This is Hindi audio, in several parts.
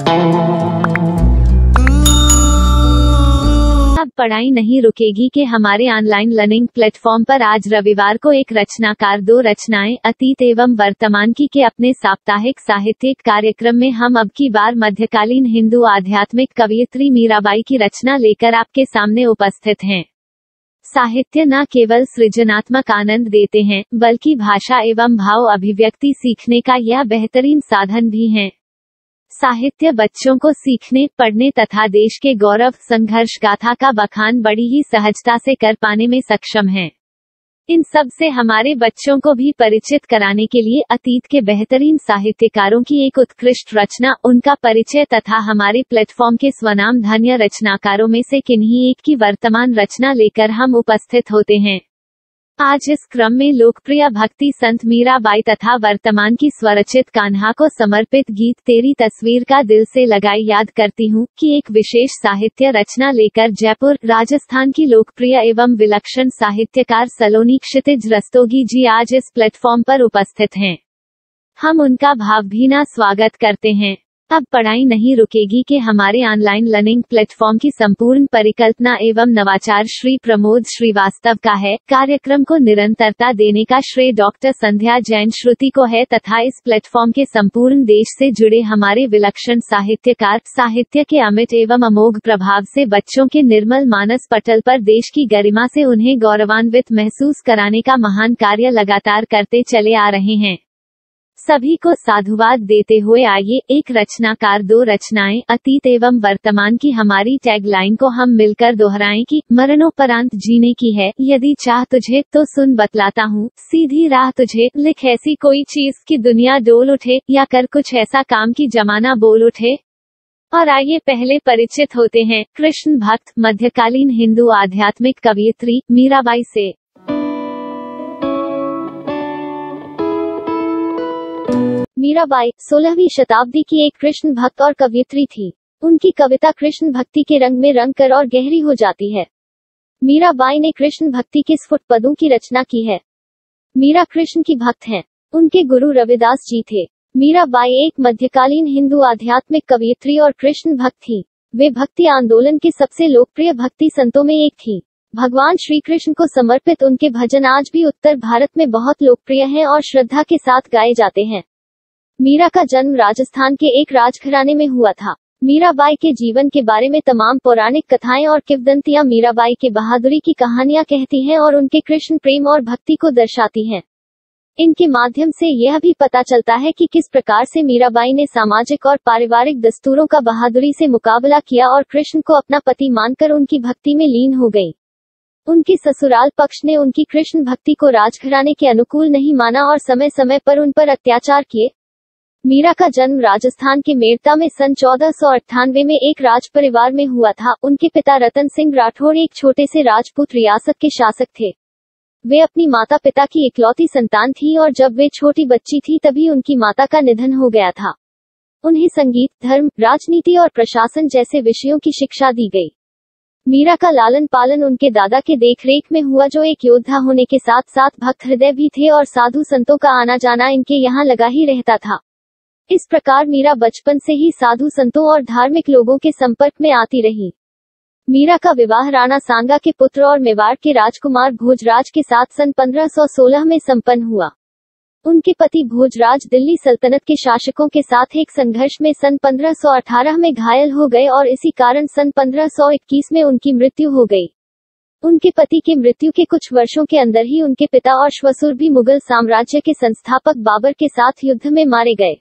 अब पढ़ाई नहीं रुकेगी के हमारे ऑनलाइन लर्निंग प्लेटफॉर्म पर आज रविवार को एक रचनाकार दो रचनाएं अतीत एवं वर्तमान की के अपने साप्ताहिक साहित्यिक कार्यक्रम में हम अब की बार मध्यकालीन हिंदू आध्यात्मिक कवयित्री मीराबाई की रचना लेकर आपके सामने उपस्थित हैं। साहित्य न केवल सृजनात्मक आनंद देते हैं बल्कि भाषा एवं भाव अभिव्यक्ति सीखने का यह बेहतरीन साधन भी है। साहित्य बच्चों को सीखने, पढ़ने तथा देश के गौरव, संघर्ष गाथा का बखान बड़ी ही सहजता से कर पाने में सक्षम है। इन सब से हमारे बच्चों को भी परिचित कराने के लिए अतीत के बेहतरीन साहित्यकारों की एक उत्कृष्ट रचना, उनका परिचय तथा हमारे प्लेटफॉर्म के स्वनाम धन्य रचनाकारों में से किन्हीं एक की वर्तमान रचना लेकर हम उपस्थित होते हैं। आज इस क्रम में लोकप्रिय भक्ति संत मीराबाई तथा वर्तमान की स्वरचित कान्हा को समर्पित गीत तेरी तस्वीर का दिल से लगाई याद करती हूँ कि एक विशेष साहित्य रचना लेकर जयपुर, राजस्थान की लोकप्रिय एवं विलक्षण साहित्यकार सलोनी क्षितिज रस्तोगी जी आज इस प्लेटफॉर्म पर उपस्थित हैं। हम उनका भावभीना स्वागत करते हैं। अब पढ़ाई नहीं रुकेगी के हमारे ऑनलाइन लर्निंग प्लेटफॉर्म की संपूर्ण परिकल्पना एवं नवाचार श्री प्रमोद श्रीवास्तव का है। कार्यक्रम को निरंतरता देने का श्रेय डॉक्टर संध्या जैन श्रुति को है तथा इस प्लेटफॉर्म के संपूर्ण देश से जुड़े हमारे विलक्षण साहित्यकार साहित्य के अमिट एवं अमोघ प्रभाव से बच्चों के निर्मल मानस पटल पर देश की गरिमा से उन्हें गौरवान्वित महसूस कराने का महान कार्य लगातार करते चले आ रहे हैं। सभी को साधुवाद देते हुए आइए एक रचनाकार दो रचनाएं अतीत एवं वर्तमान की हमारी टैगलाइन को हम मिलकर दोहराएं कि मरणोपरांत जीने की है, यदि चाह तुझे तो सुन बतलाता हूँ, सीधी राह तुझे, लिख ऐसी कोई चीज की दुनिया डोल उठे, या कर कुछ ऐसा काम की जमाना बोल उठे। और आइए पहले परिचित होते हैं कृष्ण भक्त मध्यकालीन हिंदू आध्यात्मिक कवयित्री मीराबाई से। मीराबाई 16वीं शताब्दी की एक कृष्ण भक्त और कवयित्री थी। उनकी कविता कृष्ण भक्ति के रंग में रंग कर और गहरी हो जाती है। मीराबाई ने कृष्ण भक्ति के स्फुट पदों की रचना की है। मीरा कृष्ण की भक्त हैं। उनके गुरु रविदास जी थे। मीराबाई एक मध्यकालीन हिंदू आध्यात्मिक कवयित्री और कृष्ण भक्त थी। वे भक्ति आंदोलन के सबसे लोकप्रिय भक्ति संतों में एक थी। भगवान श्री कृष्ण को समर्पित उनके भजन आज भी उत्तर भारत में बहुत लोकप्रिय हैं और श्रद्धा के साथ गाए जाते हैं। मीरा का जन्म राजस्थान के एक राजघराने में हुआ था। मीराबाई के जीवन के बारे में तमाम पौराणिक कथाएं और किंवदंतियां मीराबाई के बहादुरी की कहानियां कहती हैं और उनके कृष्ण प्रेम और भक्ति को दर्शाती हैं। इनके माध्यम से यह भी पता चलता है कि किस प्रकार से मीराबाई ने सामाजिक और पारिवारिक दस्तूरों का बहादुरी से मुकाबला किया और कृष्ण को अपना पति मानकर उनकी भक्ति में लीन हो गई। उनके ससुराल पक्ष ने उनकी कृष्ण भक्ति को राजघराने के अनुकूल नहीं माना और समय समय पर उन पर अत्याचार किए। मीरा का जन्म राजस्थान के मेड़ता में सन 1498 में एक राज परिवार में हुआ था। उनके पिता रतन सिंह राठौड़ एक छोटे से राजपूत रियासत के शासक थे। वे अपनी माता पिता की इकलौती संतान थी और जब वे छोटी बच्ची थी तभी उनकी माता का निधन हो गया था। उन्हें संगीत, धर्म, राजनीति और प्रशासन जैसे विषयों की शिक्षा दी गई। मीरा का लालन पालन उनके दादा के देखरेख में हुआ जो एक योद्धा होने के साथ साथ भक्त हृदय भी थे और साधु संतों का आना जाना इनके यहाँ लगा ही रहता था। इस प्रकार मीरा बचपन से ही साधु संतों और धार्मिक लोगों के संपर्क में आती रही। मीरा का विवाह राणा सांगा के पुत्र और मेवाड़ के राजकुमार भोजराज के साथ सन 1516 में संपन्न हुआ। उनके पति भोजराज दिल्ली सल्तनत के शासकों के साथ एक संघर्ष में सन 1518 में घायल हो गए और इसी कारण सन 1521 में उनकी मृत्यु हो गई। उनके पति के मृत्यु के कुछ वर्षों के अंदर ही उनके पिता और श्वशुर भी मुगल साम्राज्य के संस्थापक बाबर के साथ युद्ध में मारे गए।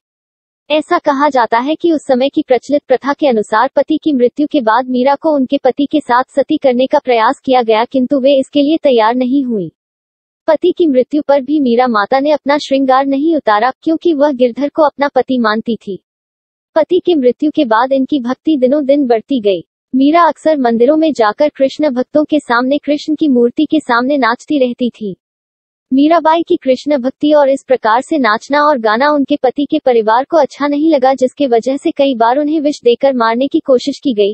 ऐसा कहा जाता है कि उस समय की प्रचलित प्रथा के अनुसार पति की मृत्यु के बाद मीरा को उनके पति के साथ सती करने का प्रयास किया गया किंतु वे इसके लिए तैयार नहीं हुई। पति की मृत्यु पर भी मीरा माता ने अपना श्रृंगार नहीं उतारा क्योंकि वह गिरधर को अपना पति मानती थी। पति की मृत्यु के बाद इनकी भक्ति दिनों दिन बढ़ती गई। मीरा अक्सर मंदिरों में जाकर कृष्ण भक्तों के सामने कृष्ण की मूर्ति के सामने नाचती रहती थी। मीराबाई की कृष्ण भक्ति और इस प्रकार से नाचना और गाना उनके पति के परिवार को अच्छा नहीं लगा जिसके वजह से कई बार उन्हें विष देकर मारने की कोशिश की गई।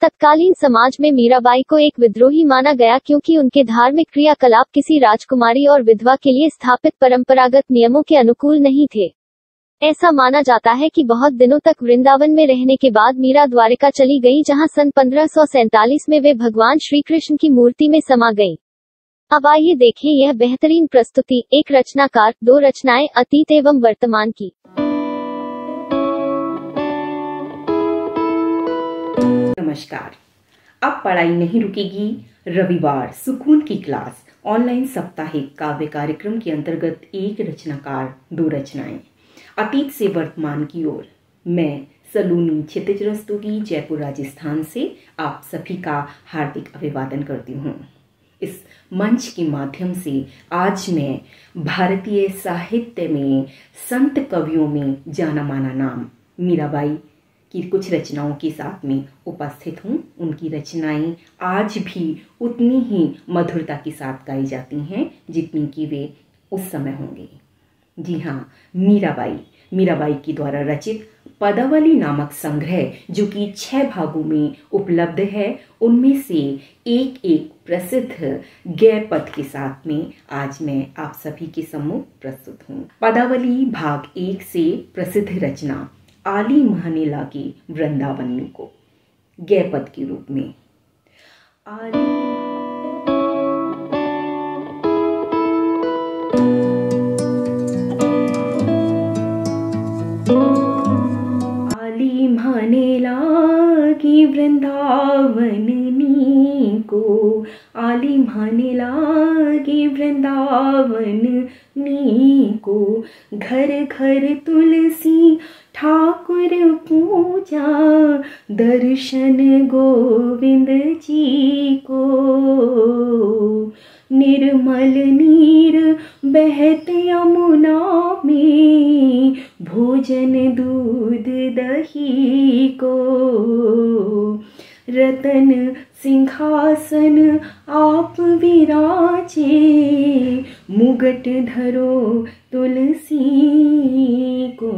तत्कालीन समाज में मीराबाई को एक विद्रोही माना गया क्योंकि उनके धार्मिक क्रियाकलाप किसी राजकुमारी और विधवा के लिए स्थापित परंपरागत नियमों के अनुकूल नहीं थे। ऐसा माना जाता है कि बहुत दिनों तक वृंदावन में रहने के बाद मीरा द्वारिका चली गई, जहां सन 1547 में वे भगवान श्री कृष्ण की मूर्ति में समा गई। अब आइए देखें यह बेहतरीन प्रस्तुति, एक रचनाकार, दो रचनाएं अतीत एवं वर्तमान की। नमस्कार। अब पढ़ाई नहीं रुकेगी, रविवार सुकून की क्लास ऑनलाइन साप्ताहिक काव्य कार्यक्रम के अंतर्गत एक रचनाकार, दो रचनाएं अतीत से वर्तमान की ओर। मैं सलोनी क्षितिज रस्तोगी जयपुर राजस्थान से आप सभी का हार्दिक अभिवादन करती हूँ। इस मंच के माध्यम से आज मैं भारतीय साहित्य में संत कवियों में जाना माना नाम मीराबाई की कुछ रचनाओं के साथ में उपस्थित हूँ। उनकी रचनाएं आज भी उतनी ही मधुरता के साथ गाई जाती हैं जितनी कि वे उस समय होंगे। जी हाँ, मीराबाई के द्वारा रचित पदावली नामक संग्रह, जो कि 6 भागों में उपलब्ध है, उनमें से एक प्रसिद्ध गय पद के साथ में आज मैं आप सभी के सम्मुख प्रस्तुत हूँ। पदावली भाग 1 से प्रसिद्ध रचना आली महने लागे वृंदावन को गय पद के रूप में। आली महने लागे वृंदावन को, आली महने लागे वृंदावन को, घर घर तुलसी ठाकुर पूजा, दर्शन गोविंद जी को, निर्मल नीर बहत यमुना में, भोजन दूध दही को, रतन सिंहासन आप विराजे, मुगट धरो तुलसी को,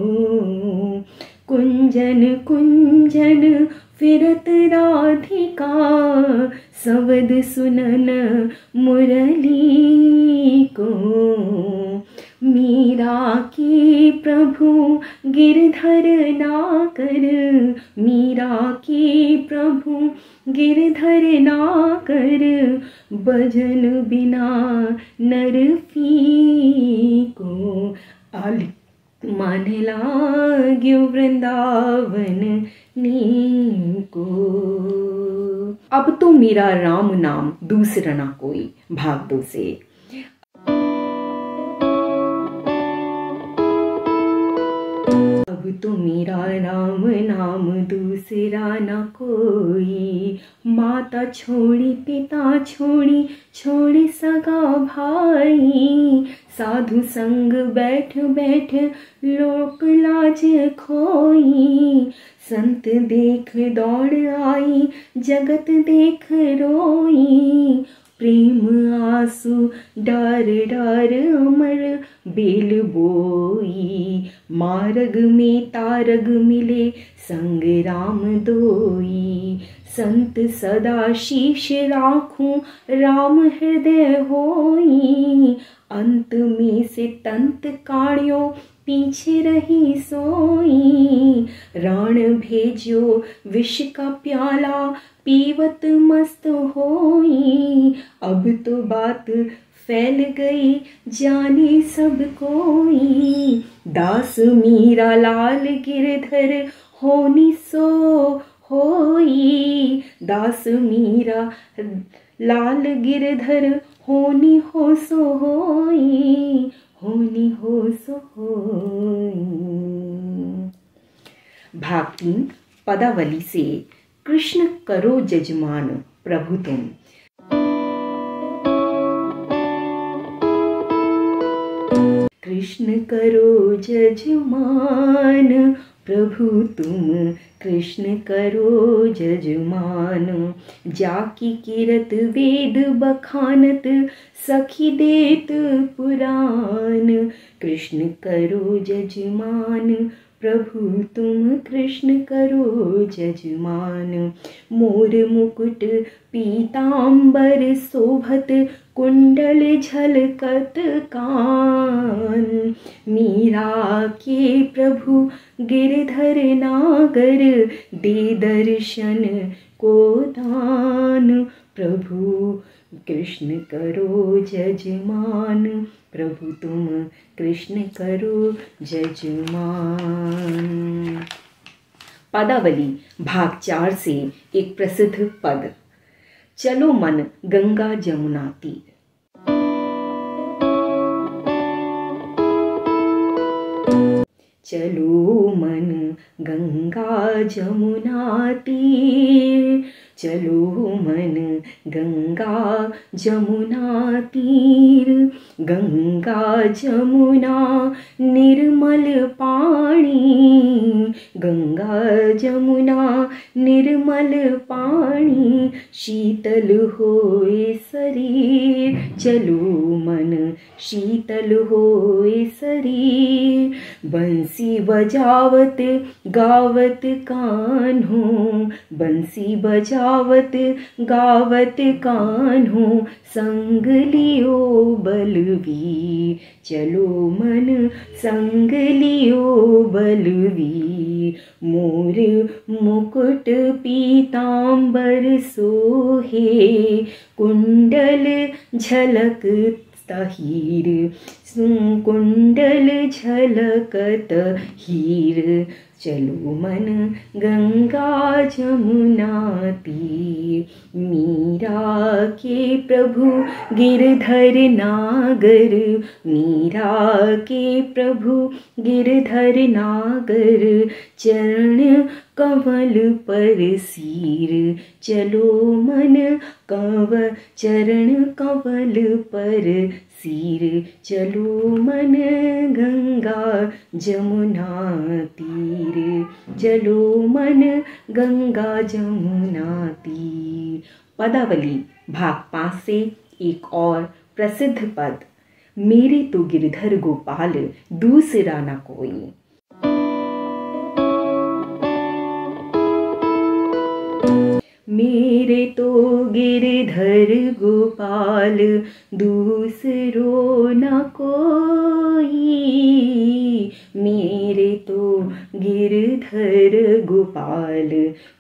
कुंजन कुंजन फिरत राधिका, सवद सुनन मुरली को, मीरा की प्रभु गिरधर नाकर, मीरा की प्रभु गिरधर नाकर, भजन बिना नर को, आली मन लाग्यो वृंदावन को। अब तो मेरा राम नाम दूसरा ना कोई, भाग 2 से। अब तो मेरा राम नाम दूसरा न कोई, माता छोड़ी पिता छोड़ी छोड़ी सगा भाई, साधु संग बैठ बैठ लोक लाज खोई, संत देख दौड़ आई जगत देख रोई, प्रेम आंसू डार डार अमर बेल बोई, मार्ग में तारग मिले संग राम दोई, संत सदा शीश राखूं राम हृदय होई, अंत में से तंत काढ़्यो पीछे रही सोई, राण भेजो विष का प्याला पीवत मस्त होई, अब तो बात फैल गई जाने सब कोई, दास मीरा लाल गिरधर होनी सो होई, दास मीरा लाल गिरधर होनी हो सो होई, होनी हो सो होई। भाग 3 पदावली से। कृष्ण करो जजमान प्रभु तुम। कृष्ण करो जजमान प्रभु तुम, कृष्ण करो जजमान, जाकी किरत वेद बखानत सखी देत पुराण, कृष्ण करो जजमान प्रभु तुम, कृष्ण करो जजमान, मोर मुकुट पीतांबर शोभत कुंडल झलकत कान। मीरा के प्रभु गिरधर नागर, दे दर्शन को दान। प्रभु कृष्ण करो जजमान, प्रभु तुम कृष्ण करो जजमान। पदावली भाग 4 से एक प्रसिद्ध पद। चलो मन गंगा जमुना तीर। चलो मन गंगा जमुना तीर, चलो मन गंगा जमुना तीर। गंगा जमुना निर्मल पानी, गंगा जमुना निर्मल पानी। शीतल होए शरीर, चलो मन शीतल होए शरीर। बंसी बजावत गावत कान्हो, बंसी बजावत गावत कान्हो। संग लियो बलवीर, चलो मन संग लियो बलवीर। मोर मुकुट पीतांबर सोहे, कुंडल झलक हीर। कुंडल झलकत हीर, चलो मन गंगा जमुना तीर। मीरा के प्रभु गिरधर नागर, मीरा के प्रभु गिरधर नागर। चरण कमल पर सिर, चलो मन चरण कमल पर सिर। चलो मन गंगा जमुना तीर, चलो मन गंगा जमुना तीर। पदावली भाग 5 से एक और प्रसिद्ध पद। मेरे तो गिरधर गोपाल, दूसरा न कोई। मेरे तो गिरधर गोपाल, दूसरो न कोई। मेरे तो गिरधर गोपाल,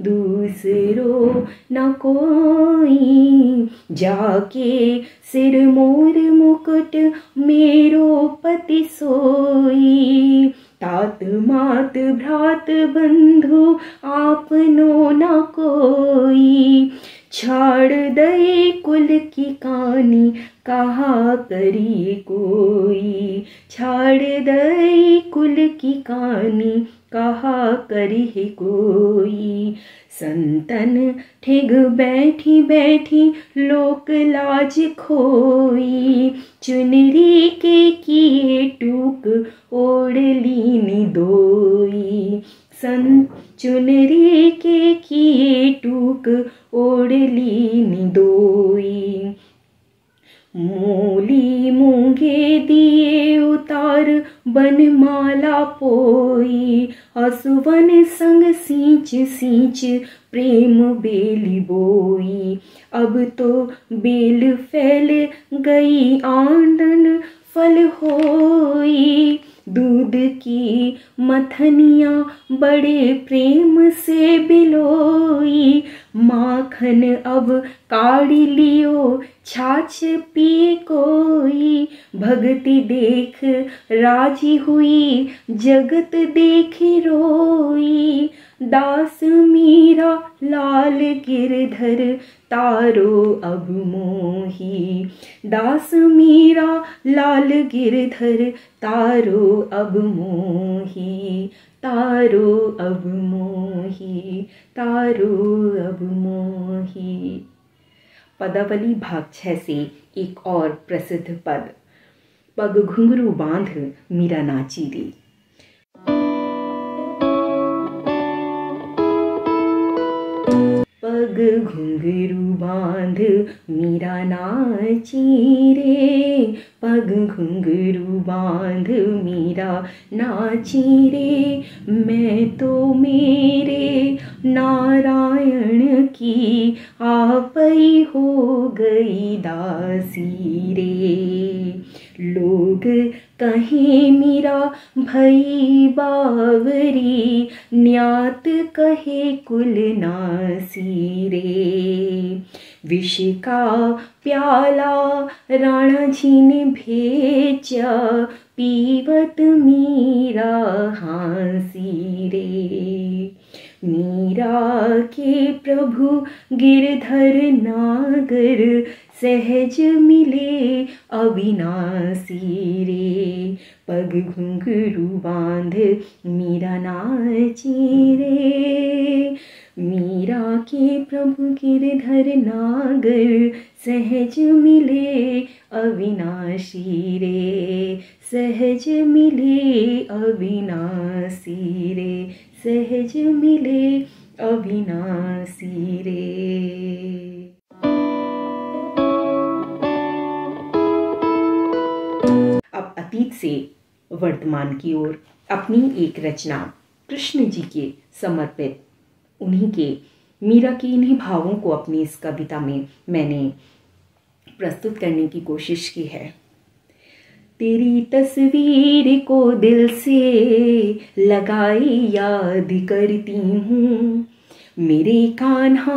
दूसरो न कोई। जाके सिर मोर मुकुट मेरो पति सोई। तात मात भ्रात बंधु आपनो न कोई। छाड़ दई कुल की कानी कहा करिए कोई। छाड़ दई कुल की कानी कहा करिए कोई। संतन ठिग बैठी बैठी लोक लाज खोई। चुनरी के किए टूक ओढ़ लीनी दोई। चुनरी के किए टूक ओढ़ लीनी दोई। मूली मूंगे दिए उतार बनमाला पोई। असुवन संग सींच सींच प्रेम बेली बोई। अब तो बेल फैल गई आंदन फल होई। दूध की मथनियाँ बड़े प्रेम से बिलोई। माखन अब काढ़ी लियो छाछ पिए कोई। भगति देख राजी हुई जगत देखी रोई। दास मीरा लाल गिरधर तारो अब मोही। दास मीरा लाल गिरधर तारो अब मोही। तारो अब मोही, तारो अब मोही। पदावली भाग 6 से एक और प्रसिद्ध पद। पग घुंघरू बांध मीरा नाची रे। पग घुंघरू बांध मीरा नाची रे। पग घुंघरू बांध मीरा नाची रे। मैं तो मेरे नारायण की आपई हो गई दासी रे। लोग कहें मीरा भई बावरी, न्यात कहे कुल नासी रे। विष का प्याला राणा जी ने भेजा, पीवत मीरा हाँसी रे। मीरा के प्रभु गिरधर नागर, सहज मिले अविनाशी रे। पग घुंघरू बांध मीरा नाची रे। मीरा के प्रभु गिरधर नागर, सहज मिले अविनाशी रे। सहज मिले अविनाशी रे। सहज मिले अविनाशी रे। अब अतीत से वर्तमान की ओर अपनी एक रचना कृष्ण जी के समर्पित, उन्हीं के मीरा के इन्हीं भावों को अपनी इस कविता में मैंने प्रस्तुत करने की कोशिश की है। तेरी तस्वीर को दिल से लगाई याद करती हूँ, मेरे कान्हा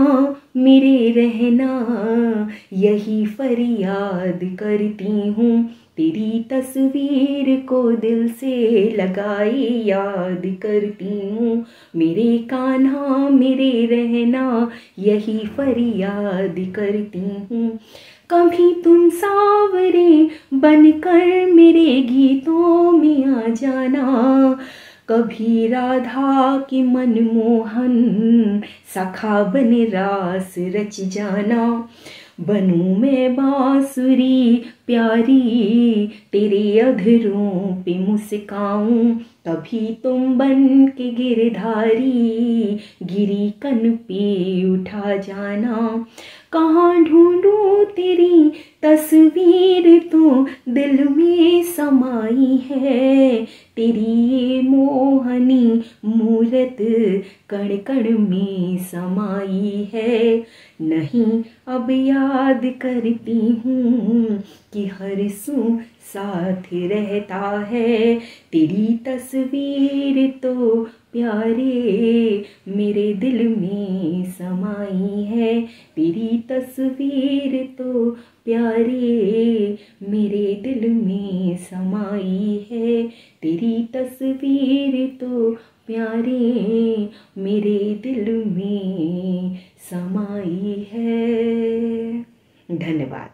मेरे रहना यही फरियाद करती हूँ। तेरी तस्वीर को दिल से लगाई याद करती हूँ, मेरे कान्हा मेरे रहना यही फरियाद करती हूँ। कभी तुम सावरे बनकर मेरे गीतों में आ जाना, कभी राधा की मनमोहन सखा बन रास रच जाना। बनूं मैं बांसुरी प्यारी तेरे अधरों पे मुस्काऊं, कभी तुम बन के गिरधारी गिरी कन पे उठा जाना। कहाँ ढूंढूं तेरी तस्वीर तो दिल में समाई है, तेरी ये मोहनी मूरत कण कण में समाई है। नहीं अब याद करती हूँ कि हर सू साथ रहता है, तेरी तस्वीर तो प्यारे मेरे दिल में समाई है। तेरी तस्वीर तो प्यारे मेरे दिल में समाई है। तेरी तस्वीर तो प्यारे मेरे दिल में समाई है। धन्यवाद।